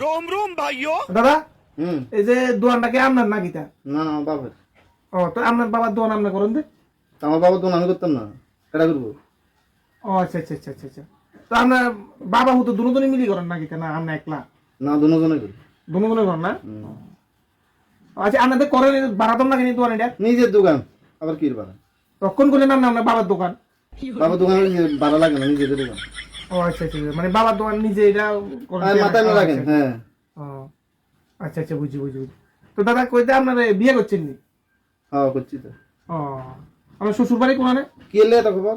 रोम रोम भाइयों। দাদা এই যে দোয়ানটাকে আপনার নাকি তা? না না আমার বাবার। ও তো আপনার বাবার দোয়ান আপনি করেন দে? আমার বাবার দোন আমি করতাম না, কেটা করবো? ও আচ্ছা আচ্ছা আচ্ছা আচ্ছা আচ্ছা। তো আপনার বাবা হতো দুজনে মিলি করেন নাকি তা, না আপনি একলা? না দুজনে করি। দুজনে করেন না? আচ্ছা আপনাদের করেন বাড়াতাম না কিনি দোয়ান এটা? নিজের দোকান আবার কি বাড়া? তখন করলেন না আপনার বাবার দোকান? বাবার দোকানে বাড়া লাগে না, নিজেদের দোকান। ও আচ্ছা আচ্ছা, মানে বাবার দোকান নিজে এটা করেন? মাথায় না লাগেন। হ্যাঁ। ও আচ্ছা আচ্ছা, বুঝি বুঝি বুঝি। তো দাদা কইতে আপনার বিয়ে করছেন নি? হ্যাঁ করছি তো। ও আমার শ্বশুর বাড়ি কোনে? কি এলে তো খবর?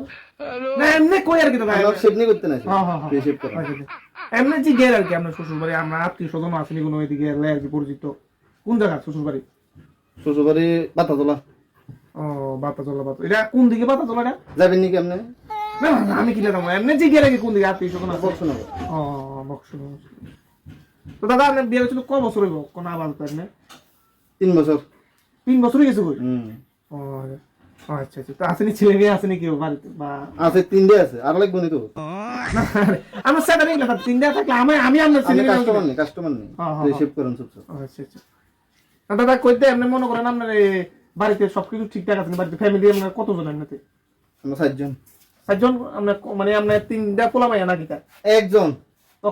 না এমনি কই আর কি দাদা, আমার শেভ নি করতে না। হ্যাঁ হ্যাঁ হ্যাঁ, শেভ করে। আচ্ছা, আচ্ছা। এমনি জি গের আর কি আপনার শ্বশুর বাড়ি, আমরা আত্মীয় স্বজন আসেনি কোনো এদিকে এলে আর কি পরিচিত। কোন জায়গা শ্বশুর বাড়ি? শ্বশুর বাড়ি বাতাতলা। ও বাতাতলা, বাতা এটা কোন দিকে বাতাতলা এটা? যাবেন নি কেমনে? না না, আমি কি জানবো, এমনি জি গের আগে কোন দিকে আত্মীয় স্বজন আছে? বকছো না। ও বক্স। তো দাদা আপনার বিয়ে হয়েছিল ক বছর হইব কোন আবাদ আপনি? 3 বছর। 3 বছরই গেছে কই? ও আচ্ছা আচ্ছা। তো আসেনি ছেলে মেয়ে আসেনি কেউ বাড়িতে বা? আছে 3টে আছে, আর লাগবে নি তো? আমার স্যাটারি না 3টা থাকলে আমি আপনার ছেলে মেয়ে কাস্টমার নেই হ্যাঁ, হ্যাঁ, শেভ করেন সব। আচ্ছা আচ্ছা। না দাদা কইতে আপনি মনে করেন আপনার বাড়িতে সবকিছু ঠিকঠাক আছে, বাড়িতে ফ্যামিলি আপনার কতজন আপনাতে? আমরা 4 জন। 4 জন? আপনার মানে আপনার 3টা পোলা ভাইয়া নাকি তা? একজন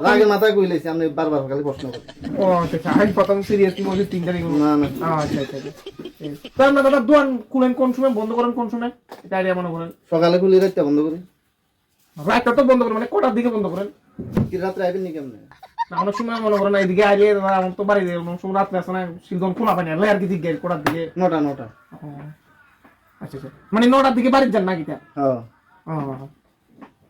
লাগে মাথায় কইলেছি, আপনি বারবার খালি প্রশ্ন করেন। ও আচ্ছা আচ্ছা, আমি প্রথম সিরিয়াসলি বলছি 3টা নিয়ে। না না আচ্ছা আচ্ছা আচ্ছা। তো আপনার দাদা দোকান খুলেন কোন সময়, বন্ধ করেন কোন সময়, এটা আইডিয়া মনে করেন? সকালে খুলি রাতে বন্ধ করি। রাতটা তো বন্ধ করেন মানে কটার দিকে বন্ধ করেন? কি রাত্রে আইবেন নি কেমনে? না অনেক সময় মনে করেন এদিকে আইলে আমার তো বাড়ি অনেক সময় রাত্রে আসে না, সিলদন খোলা পানি আনলে আর কি দিকে কটার দিকে? 9টা। আচ্ছা আচ্ছা, মানে 9টার দিকে বাড়ি যান নাকি তা? হ্যাঁ।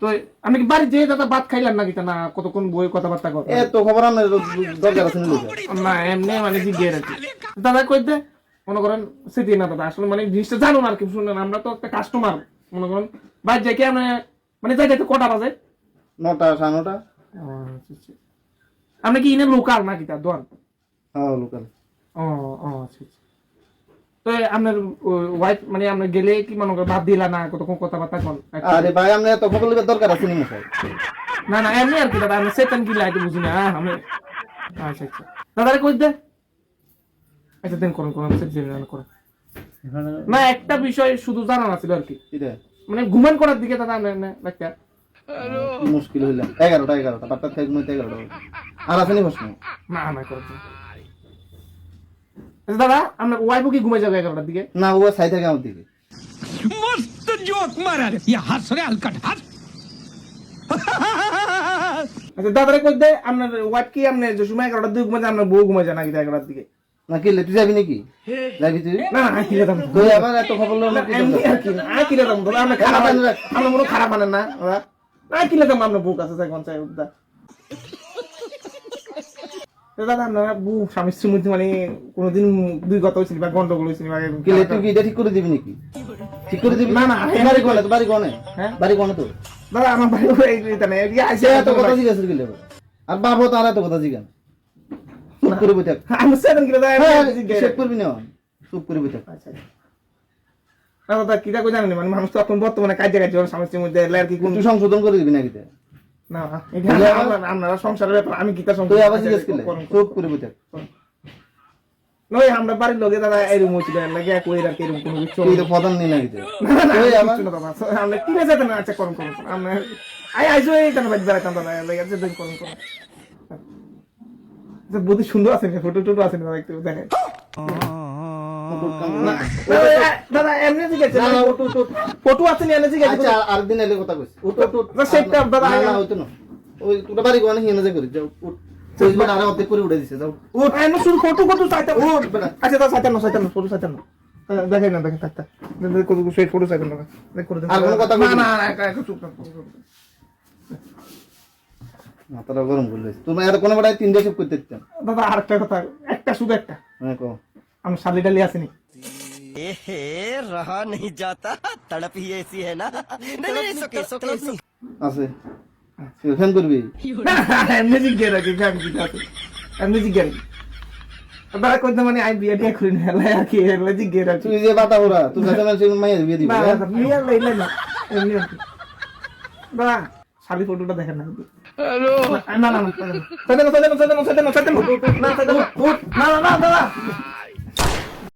তো আমি কি বাড়ি যেয়ে দাদা ভাত খাইলাম নাকি তা, না কতক্ষণ বই কথাবার্তা কর? এ তো খবর আমার দরকার আছে না লোক। না এমনি মানে জিজ্ঞেস আর কি দাদা কইতে মনে করেন সেটি না দাদা, আসলে মানে জিনিসটা জানো না আর কি, শুনলেন আমরা তো একটা কাস্টমার মনে করেন বাড়ি যাই কি আমরা মানে যাই যাইতে কটা বাজে? 9টা 9:30। আপনি কি ইনে লোকাল নাকি তার দোয়ান? হ্যাঁ লোকাল। ও আচ্ছা আচ্ছা। তো আপনার ওয়াইফ মানে আমরা গেলে কি মনে করেন ভাত দিলা না কতক্ষণ কথাবার্তা কন? আরে ভাই আমরা তো খবর লিবার দরকার আছে নি মশাই। না না এমনি আর কি দাদা, আমি সেটান কি লাইতে বুঝি না আমি। আচ্ছা আচ্ছা দাদা কই দে। আচ্ছা দেন করুন করুন সেট জেনে করুন। না একটা বিষয় শুধু জানা না ছিল আর কি, এটা মানে ঘুমান করার দিকে দাদা না একটা মুশকিল হইলা 11টা বারটা থেকে ঘুমাইতে 11টা আর আছে নি প্রশ্ন? না না করতে। আচ্ছা দাদা আপনার ওয়াইফও কি ঘুমাই যাবে 11টার দিকে? না ও সাই থাকে আমার দিকে। मस्त जोक मारा रे ये हंस रे हलकट हंस। আচ্ছা দাদারে কই দে আপনার ওয়াইফ কি আপনি যে সময় 11টার দিকে ঘুমাই যায় আপনার বউ ঘুমাই যায় নাকি 11টার দিকে? না কি তুই যাবি নাকি? যাবি তুই? না না কি দাদা তুই আবার এত খবর লও না কি? এমনি আর কি না কি দাদা দাদা আপনি খারাপ আনেন, আমরা মনে খারাপ আনেন না দাদা? না কি দাদা আপনার বউ কাছে যাই কোন চাই দাদা? দাদা আপনারা বউ স্বামী স্ত্রীর মধ্যে মানে কোনোদিন দুই কথা হয়েছিল বা গন্ডগোল হয়েছিল বা কি তুই কি এটা ঠিক করে দিবি নাকি? ঠিক করে দিবি? না না বাড়ি কোনে তো? বাড়ি কোনে? হ্যাঁ বাড়ি কোনে তো? দাদা আমার ভাই এটা নেই এদিকে আইসে এত কথা জিজ্ঞাসা করলে আর বাবু তো আর এত কথা জিজ্ঞান চুপ করে বই থাক। আমি সেদিন কি দাদা শেভ করবি না, চুপ করে বই থাক। আচ্ছা না দাদা কিটা কই জানেন মানে মানুষ তো এখন বর্তমানে কাজে কাজে ওর স্বামী স্ত্রীর মধ্যে লেয়ার কি কোন তুই সংশোধন করে দিবি নাকি? না এটা আপনারা সংসারের ব্যাপার, আমি কিটা তুই সংসার আবার জিজ্ঞেস করলে চুপ করে বই থাক। নয় আমরা বাড়ির লোকে দাদা এরকম হয়েছিল লাগে কই আর কি এরকম কোনো কিছু তুই তো প্রধান নেই নাকি? তুই আবার আমরা কি যেতে না? আচ্ছা করুন করুন আমরা আইজো এই কেন বাড়ি বেড়াতাম দাদা লাগে আছে দেন করুন করুন। বুদ্ধি সুন্দর আছে না, ফটো টটো আছে না একটু দেখেন দাদা এমনি জিজ্ঞাসা না ফটো আছে না এনে জিজ্ঞাসা। আচ্ছা আরেকদিন এলে কথা কইছি। উঠ না সেটা দাদা না হইতো না। ওই তোরা বাড়ি কোনে হিনে যা করি যাও। উঠ তুই আর অর্ধেক করে উড়ে দিছে যাও। উঠ এনে শুধু ফটো চাইতে উঠ। আচ্ছা দাদা চাইতে না ফটো চাইতে না দেখেন না দেখেন থাকতা কত সেই ফটো চাইতে না দেখ করে দেন। আর কোনো কথা না কইবি না একটু চুপ থাক। মাথাটা গরম করলে তুমি আর কোনো বড়াই 3 শেভ করতে দিতাম। দাদা আরেকটা কথা, একটা শুধু একটা, হ্যাঁ কও। আমি শালি ডালি আসেনি एहे रहा नहीं जाता तड़प ही ऐसी है ना। नहीं सोके আছে ফোন করবি? এমনি জিজ্ঞেস রাখি আমি কি আছে এমনি জিজ্ঞেস দাদা কইতে মানে আই বিয়ে টিয়া করি না আর কি এলে জিজ্ঞেস রাখি। তুই যে বাতা ওরা তুই কাছে মানে মাইয়া বিয়ে দিবি? না বিয়ে লাইলে না এমনি আর কি দাদা শালি ফটোটা দেখেন না। না না না সাইডে না সাইডে না সাইডে না সাইডে না সাইডে না না সাইডে না না না দাদা